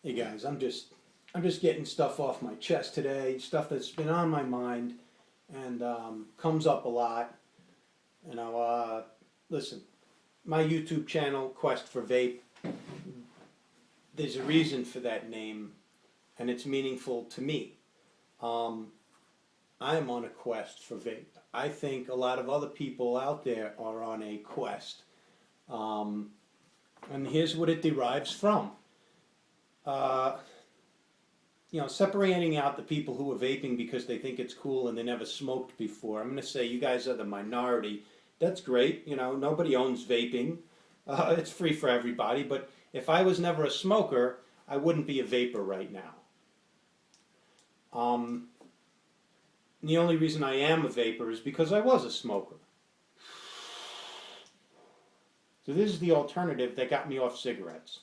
Hey guys, I'm just getting stuff off my chest today, stuff that's been on my mind and comes up a lot. You know, listen, my YouTube channel, Quest for Vape, there's a reason for that name, and it's meaningful to me. I'm on a quest for vape. I think a lot of other people out there are on a quest, and here's what it derives from. Separating out the people who are vaping because they think it's cool and they never smoked before. I'm going to say you guys are the minority. That's great. You know, nobody owns vaping. It's free for everybody. But if I was never a smoker, I wouldn't be a vapor right now. The only reason I am a vapor is because I was a smoker. So this is the alternative that got me off cigarettes.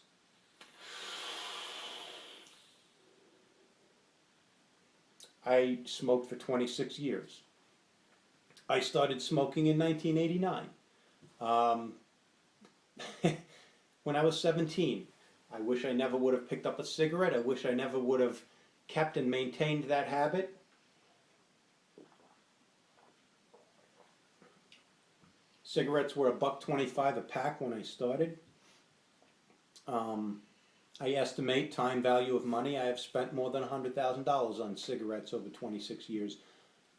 I smoked for 26 years. I started smoking in 1989. When I was 17. I wish I never would have picked up a cigarette. I wish I never would have kept and maintained that habit. Cigarettes were $1.25 a pack when I started. I estimate time value of money. I have spent more than $100,000 on cigarettes over 26 years.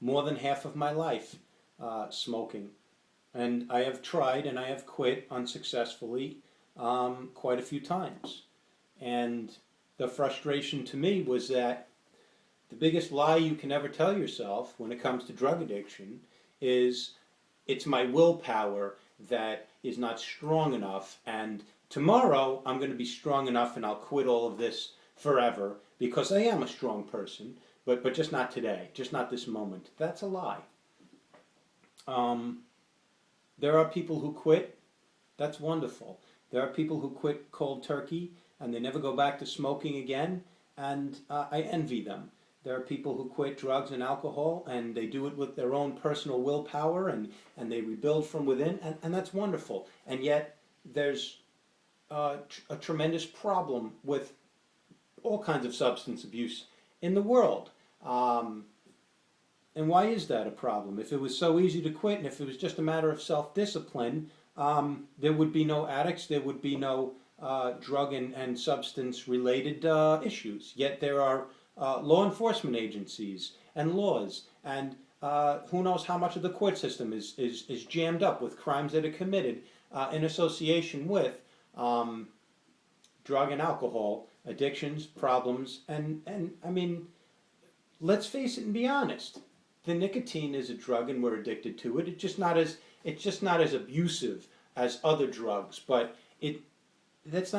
More than half of my life smoking. And I have tried and I have quit unsuccessfully quite a few times. And the frustration to me was that the biggest lie you can ever tell yourself when it comes to drug addiction is it's my willpower that is not strong enough, and tomorrow I'm going to be strong enough and I'll quit all of this forever because I am a strong person, but just not today, just not this moment. That's a lie. There are people who quit. That's wonderful. There are people who quit cold turkey and they never go back to smoking again, and I envy them. There are people who quit drugs and alcohol and they do it with their own personal willpower and they rebuild from within, and that's wonderful. And yet there's a tremendous problem with all kinds of substance abuse in the world. And why is that a problem? If it was so easy to quit and if it was just a matter of self-discipline, there would be no addicts, there would be no drug and substance-related issues. Yet there are law enforcement agencies and laws, and who knows how much of the court system is jammed up with crimes that are committed in association with drug and alcohol addictions, problems, and I mean, let's face it and be honest. The nicotine is a drug, and we're addicted to it. It's just not as abusive as other drugs, but it's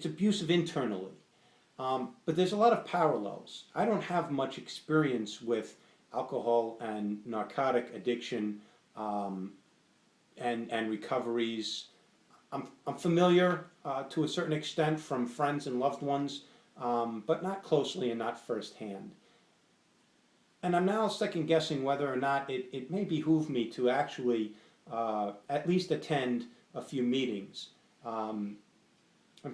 abusive internally. But there's a lot of parallels. I don't have much experience with alcohol and narcotic addiction and recoveries. I'm familiar to a certain extent from friends and loved ones, but not closely and not firsthand. And I'm now second guessing whether or not it may behoove me to actually at least attend a few meetings and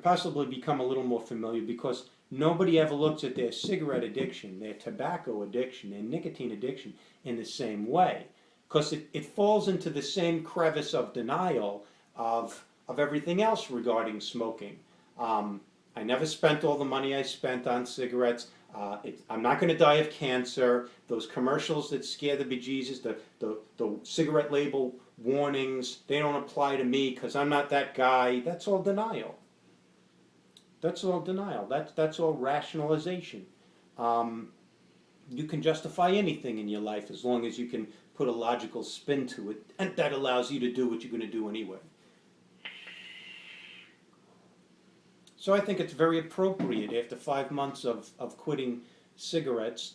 possibly become a little more familiar, because nobody ever looks at their cigarette addiction, their tobacco addiction, their nicotine addiction in the same way, because it falls into the same crevice of denial of everything else regarding smoking. I never spent all the money I spent on cigarettes. I'm not going to die of cancer. Those commercials that scare the bejesus, the cigarette label warnings, they don't apply to me because I'm not that guy. That's all denial. That's all denial. That's all rationalization. You can justify anything in your life as long as you can put a logical spin to it, and that allows you to do what you're going to do anyway. So I think it's very appropriate after 5 months of quitting cigarettes.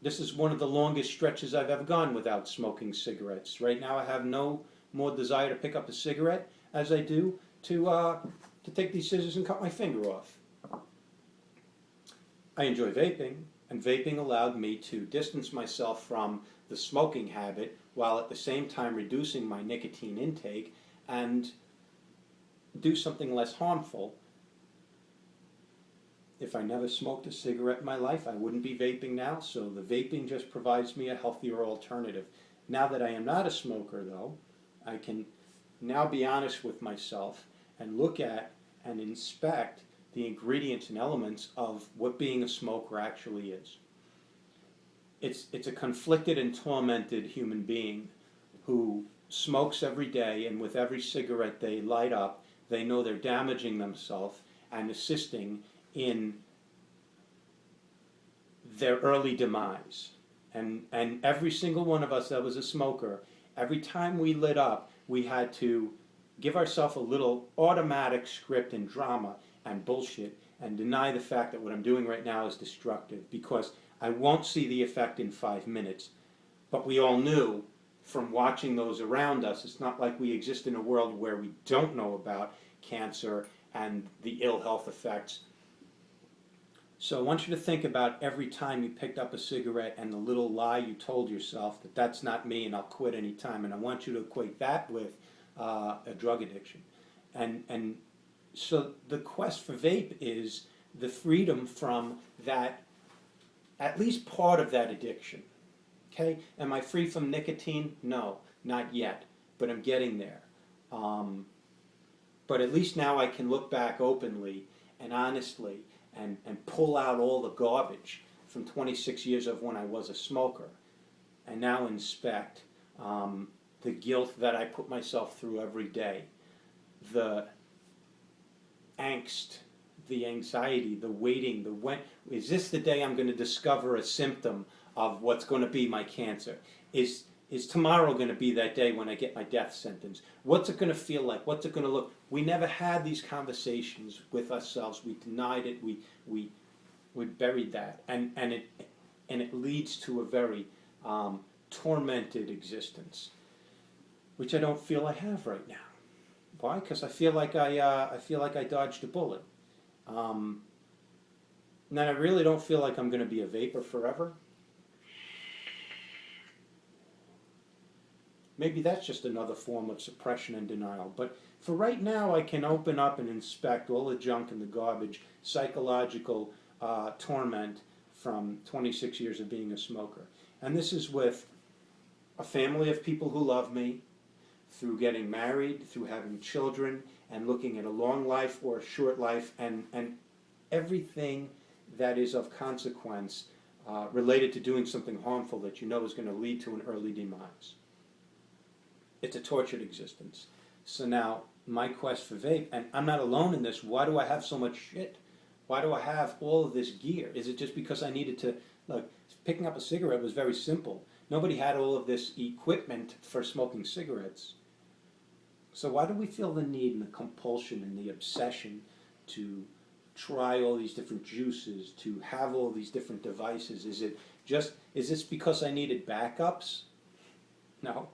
This is one of the longest stretches I've ever gone without smoking cigarettes. Right now I have no more desire to pick up a cigarette as I do to take these scissors and cut my finger off. I enjoy vaping, and vaping allowed me to distance myself from the smoking habit while at the same time reducing my nicotine intake and do something less harmful If I never smoked a cigarette in my life, I wouldn't be vaping now, so the vaping just provides me a healthier alternative. Now that I am not a smoker, though, I can now be honest with myself and look at and inspect the ingredients and elements of what being a smoker actually is. It's a conflicted and tormented human being who smokes every day, and with every cigarette they light up, they know they're damaging themselves and assisting in their early demise. And every single one of us that was a smoker, every time we lit up, we had to give ourselves a little automatic script and drama and bullshit and deny the fact that what I'm doing right now is destructive, because I won't see the effect in 5 minutes. But we all knew from watching those around us, it's not like we exist in a world where we don't know about cancer and the ill health effects. So I want you to think about every time you picked up a cigarette and the little lie you told yourself that that's not me and I'll quit any time. And I want you to equate that with a drug addiction. And so the quest for vape is the freedom from that, at least part of that addiction. Okay? Am I free from nicotine? No, not yet, but I'm getting there. But at least now I can look back openly and honestly and pull out all the garbage from 26 years of when I was a smoker, and now inspect the guilt that I put myself through every day, the angst, the anxiety, the waiting, the when. Is this the day I'm going to discover a symptom of what's going to be my cancer? Is tomorrow going to be that day when I get my death sentence? What's it going to feel like? What's it going to look? We never had these conversations with ourselves. We denied it. We buried that, and it leads to a very tormented existence, which I don't feel I have right now. Why? Because I feel like I dodged a bullet. And I really don't feel like I'm going to be a vapor forever. Maybe that's just another form of suppression and denial. But for right now, I can open up and inspect all the junk and the garbage, psychological torment from 26 years of being a smoker. And this is with a family of people who love me, through getting married, through having children, and looking at a long life or a short life, and everything that is of consequence related to doing something harmful that you know is going to lead to an early demise. It's a tortured existence. So now, my quest for vape, and I'm not alone in this. Why do I have so much shit? Why do I have all of this gear? Is it just because I needed to, look, picking up a cigarette was very simple. Nobody had all of this equipment for smoking cigarettes. So why do we feel the need and the compulsion and the obsession to try all these different juices, to have all these different devices? Is this because I needed backups? No.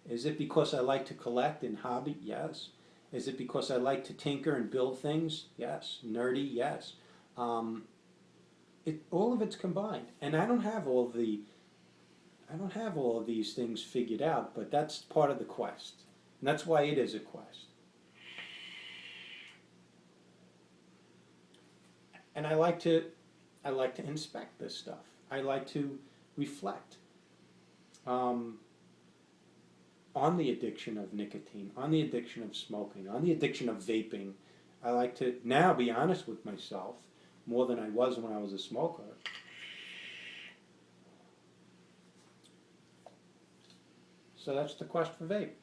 Is it because I like to collect and hobby? Yes. Is it because I like to tinker and build things? Yes. Nerdy? Yes. All of it's combined, and I don't have all of these things figured out, but that's part of the quest, and that's why it is a quest. And I like to inspect this stuff. I like to reflect. On the addiction of nicotine, on the addiction of smoking, on the addiction of vaping. I like to now be honest with myself more than I was when I was a smoker. So that's the quest for vape.